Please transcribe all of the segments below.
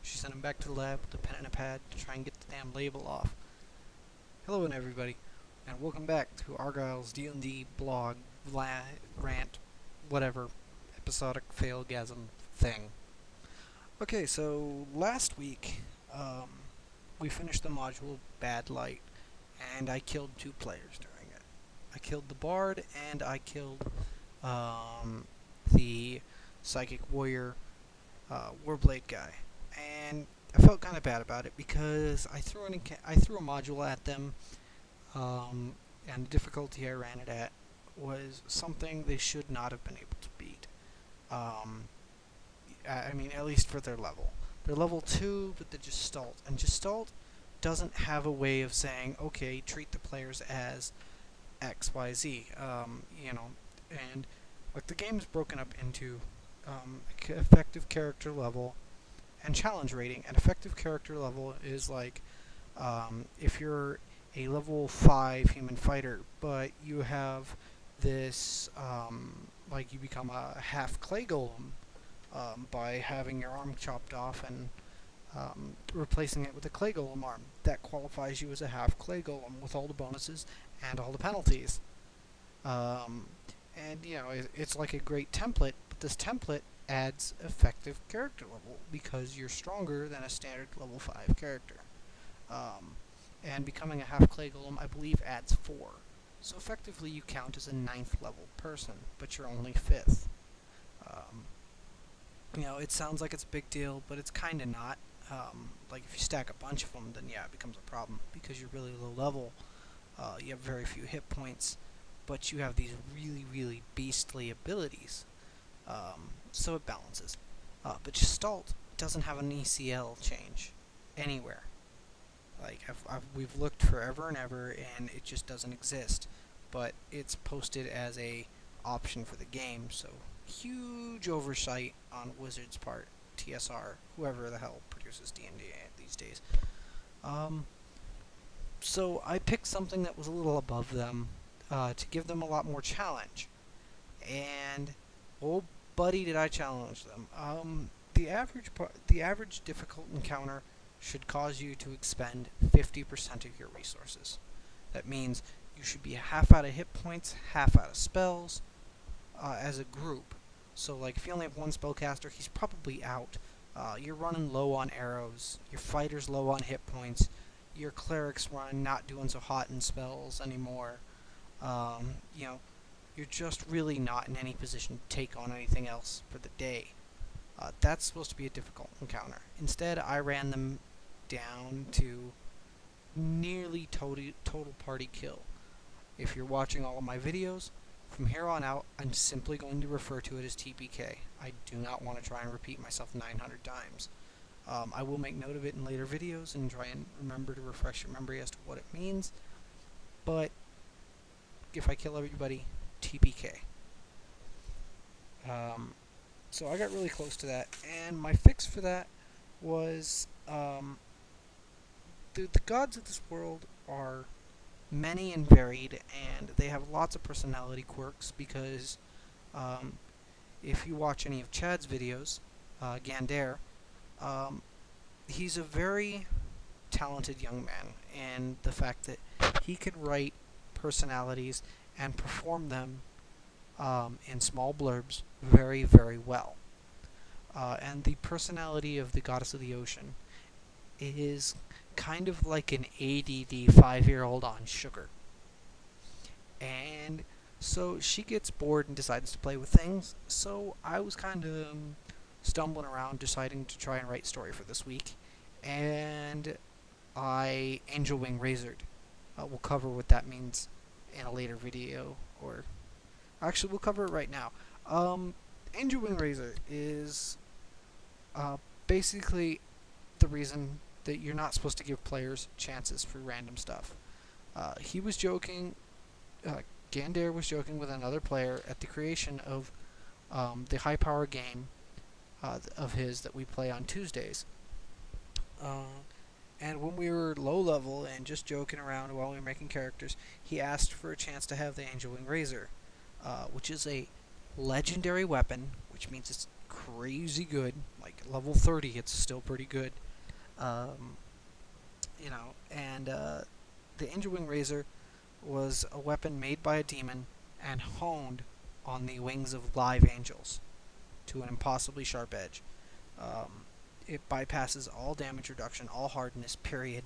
She sent him back to the lab with a pen and a pad to try and get the damn label off. Hello and everybody, and welcome back to Arguyles DnD blog, rant, whatever, episodic fail-gasam thing. Okay, so last week, we finished the module Bad Light, and I killed 2 players during it. I killed the Bard, and I killed the Psychic Warrior Warblade guy. And I felt kind of bad about it because I threw a module at them, and the difficulty I ran it at was something they should not have been able to beat. I mean, at least for their level. They're level 2 with the Gestalt, and Gestalt doesn't have a way of saying, okay, treat the players as X, Y, Z, and like the game's broken up into effective character level and challenge rating. And effective character level is like if you're a level 5 human fighter, but you have this, like you become a half clay golem by having your arm chopped off and replacing it with a clay golem arm. That qualifies you as a half clay golem with all the bonuses and all the penalties. And it's like a great template, but this template adds effective character level because you're stronger than a standard level 5 character. And becoming a half clay golem, I believe, adds 4. So effectively you count as a 9th level person, but you're only 5th. It sounds like it's a big deal, but it's kinda not. Like if you stack a bunch of them, then yeah, it becomes a problem because you're really low level. You have very few hit points, but you have these really, really beastly abilities. So it balances. But Gestalt doesn't have an ECL change anywhere. Like we've looked forever and ever, and it just doesn't exist. But it's posted as a option for the game, so huge oversight on Wizards' part. TSR, whoever the hell produces D&D these days. So I picked something that was a little above them to give them a lot more challenge. And oh, buddy, did I challenge them. The average difficult encounter should cause you to expend 50% of your resources. That means you should be half out of hit points, half out of spells, as a group. So, like, if you only have one spellcaster, he's probably out. You're running low on arrows. Your fighter's low on hit points. Your cleric's not doing so hot in spells anymore. You're just really not in any position to take on anything else for the day. That's supposed to be a difficult encounter. Instead, I ran them down to nearly total party kill. If you're watching all of my videos, from here on out, I'm simply going to refer to it as TPK. I do not want to try and repeat myself 900 times. I will make note of it in later videos and try and remember to refresh your memory as to what it means. But if I kill everybody, TPK. So I got really close to that, and my fix for that was the gods of this world are many and varied, and they have lots of personality quirks because if you watch any of Chad's videos, Gander, he's a very talented young man, and the fact that he can write personalities and perform them in small blurbs very, very well. And the personality of the Goddess of the Ocean is kind of like an ADD 5-year-old on sugar. And so she gets bored and decides to play with things. So I was kind of stumbling around deciding to try and write story for this week. And I Angel Wing Razored. We'll cover what that means in a later video, or actually we'll cover it right now. Angel Wing Razor is basically the reason that you're not supposed to give players chances for random stuff. He was joking, Gander was joking with another player at the creation of the high power game of his that we play on Tuesdays. And when we were low level and just joking around while we were making characters, he asked for a chance to have the Angel Wing Razor, which is a legendary weapon, which means it's crazy good. Like level 30, it's still pretty good. Um, and the Angel Wing Razor was a weapon made by a demon and honed on the wings of live angels to an impossibly sharp edge. It bypasses all damage reduction, all hardness, period,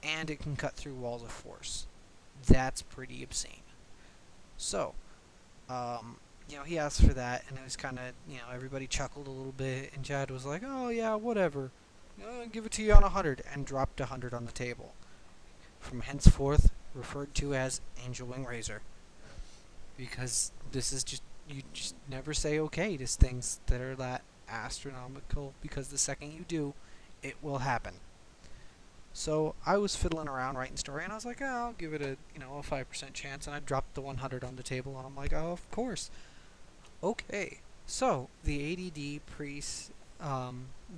and it can cut through walls of force. That's pretty obscene. So, he asked for that, and it was kind of, everybody chuckled a little bit, and Chad was like, oh, yeah, whatever. Give it to you on 100, and dropped 100 on the table. From henceforth, referred to as Angel Wing Razor. Because this is you just never say okay to things that are that astronomical, because the second you do, it will happen. So I was fiddling around writing story, and I was like, I'll give it a 5% chance, and I dropped the 100 on the table, and I'm like, oh, of course. Okay, so the ADD priest,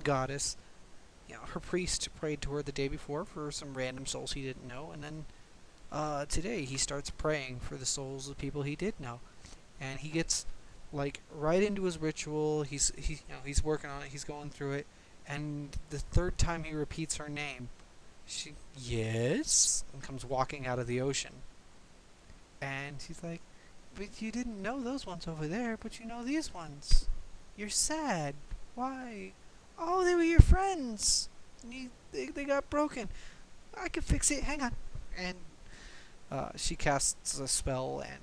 goddess, her priest prayed to her the day before for some random souls he didn't know, and then today he starts praying for the souls of people he did know, and he gets like right into his ritual. He's working on it. He's going through it, and the third time he repeats her name, she yes, and comes walking out of the ocean, and she's like, "But you didn't know those ones over there, but you know these ones. You're sad. Why? Oh, they were your friends. They got broken. I can fix it. Hang on." And she casts a spell, and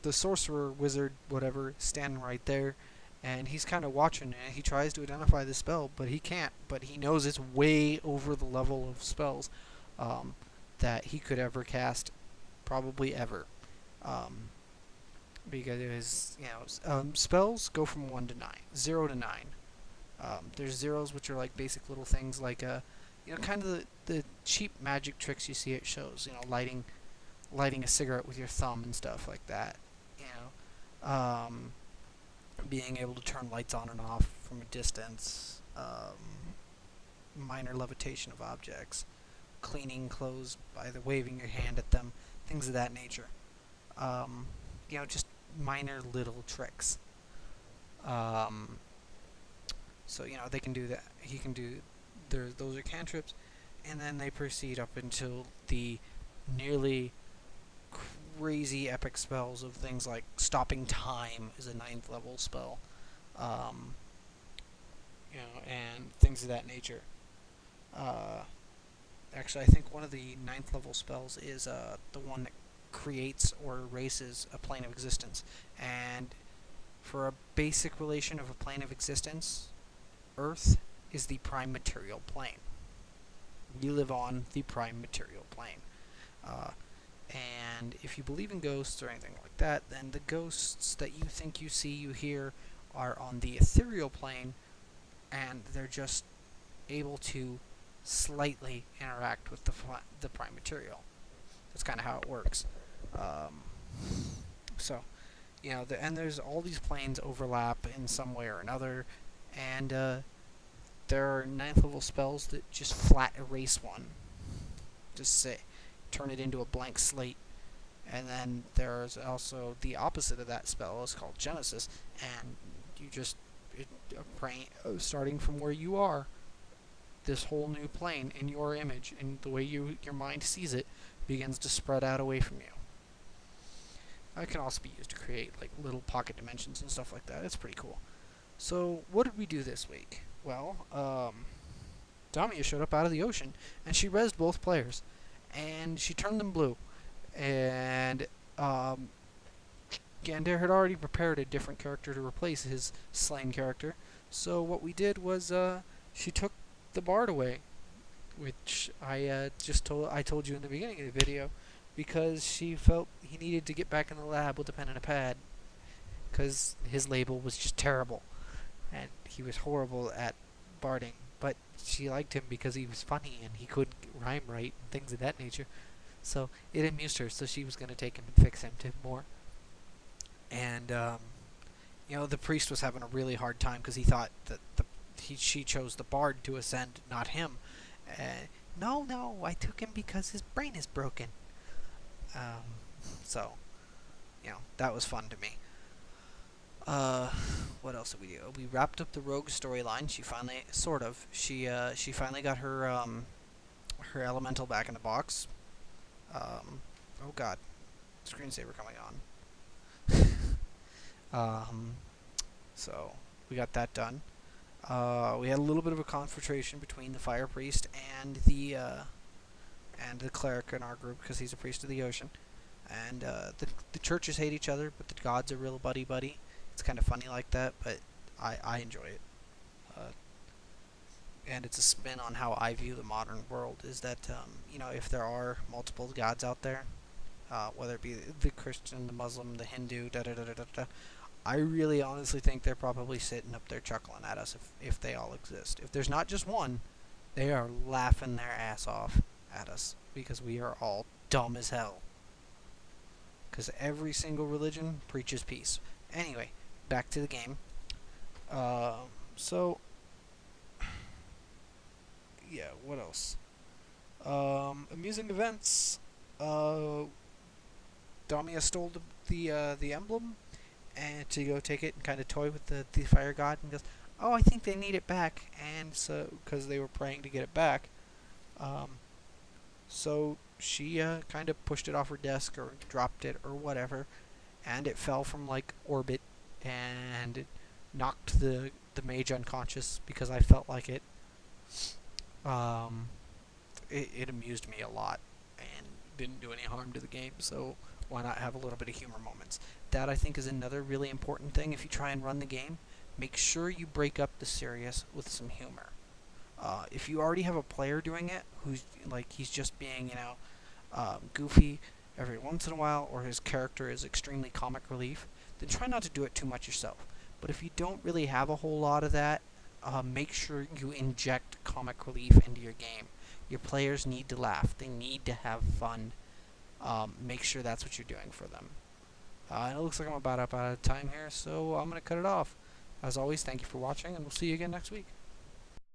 the sorcerer wizard whatever standing right there, and he's kind of watching it. He tries to identify the spell, but he can't. But he knows it's way over the level of spells that he could ever cast, probably ever. Because it was, spells go from 1 to 9, 0 to 9. There's zeros, which are like basic little things like kind of the cheap magic tricks you see at shows. Lighting a cigarette with your thumb and stuff like that. Being able to turn lights on and off from a distance. Minor levitation of objects. Cleaning clothes by waving your hand at them. Things of that nature. Just minor little tricks. So they can do that. He can do those are cantrips, and then they proceed up until the nearly crazy epic spells of things like stopping time is a 9th level spell, and things of that nature. Actually, I think one of the 9th level spells is the one that creates or erases a plane of existence, and for a basic relation of a plane of existence, Earth is the prime material plane. We live on the prime material plane. And if you believe in ghosts or anything like that, then the ghosts that you think you see, you hear, are on the ethereal plane, and they're just able to slightly interact with the prime material. That's kind of how it works. And there's all these planes overlap in some way or another, and there are 9th level spells that just flat erase one. Just say, turn it into a blank slate. And then there's also the opposite of that spell. It's called Genesis, and you just starting from where you are, this whole new plane in your image, and the way your mind sees it, begins to spread out away from you. It can also be used to create like little pocket dimensions and stuff like that. It's pretty cool. So what did we do this week? Well, Damia showed up out of the ocean, and she rezzed both players, and she turned them blue. And Gander had already prepared a different character to replace his slain character. So what we did was she took the bard away, which I told you in the beginning of the video, because she felt he needed to get back in the lab with a pen and a pad, because his label was just terrible, and he was horrible at barding. But she liked him because he was funny and he could rhyme right and things of that nature. So it amused her, so she was going to take him and fix him to more. And the priest was having a really hard time because he thought that she chose the bard to ascend, not him. No, I took him because his brain is broken. So that was fun to me. Uh, what else did we do? We wrapped up the rogue storyline. She finally, sort of, she finally got her elemental back in the box. Oh God, screensaver coming on. So we got that done. We had a little bit of a confrontation between the fire priest and the cleric in our group because he's a priest of the ocean. And the churches hate each other, but the gods are real buddy buddy. It's kind of funny like that, but I enjoy it. Uh, and it's a spin on how I view the modern world. Is that if there are multiple gods out there, whether it be the Christian, the Muslim, the Hindu, da da da da da da, I really honestly think they're probably sitting up there chuckling at us if they all exist. If there's not just one, they are laughing their ass off at us because we are all dumb as hell. Because every single religion preaches peace. Anyway, back to the game. So, yeah, what else? Amusing events. Damia stole the emblem and to go take it and kind of toy with the fire god and goes, "Oh, I think they need it back," and so because they were praying to get it back, um, so she kind of pushed it off her desk or dropped it or whatever, and it fell from like orbit and it knocked the mage unconscious because I felt like it. Um, it amused me a lot and didn't do any harm to the game, so why not have a little bit of humor moments? That I think is another really important thing if you try and run the game. Make sure you break up the serious with some humor. If you already have a player doing it who's like he's just being goofy every once in a while, or his character is extremely comic relief, then try not to do it too much yourself. But if you don't really have a whole lot of that, make sure you inject comic relief into your game. Your players need to laugh. They need to have fun. Make sure that's what you're doing for them. And it looks like I'm about up out of time here, so I'm going to cut it off. As always, thank you for watching, and we'll see you again next week.